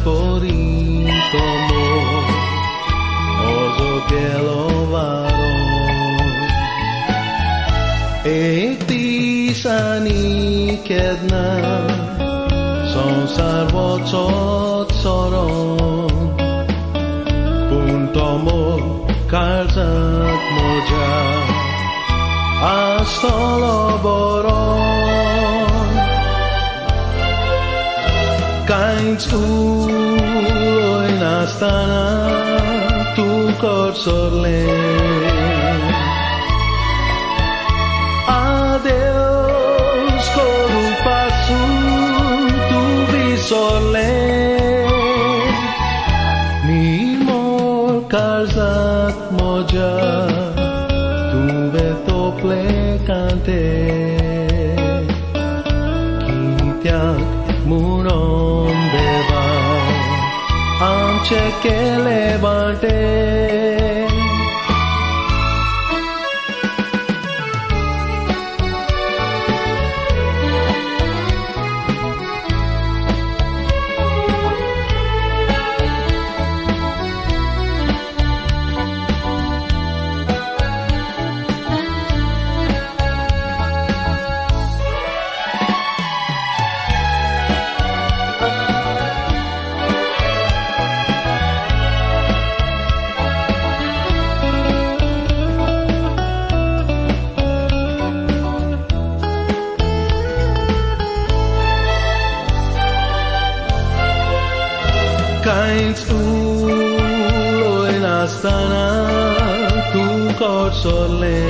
porito mo ozo gelovaro tisani kedna संसार वचोत्सरण punto mo karzat moja astolo boron kainz uloy nastana tu korsorle adeus koru pasu sole ni mor karzat moja tuve tople kante kityak munon beva amche ke levante kainz uloy nastana tu korsole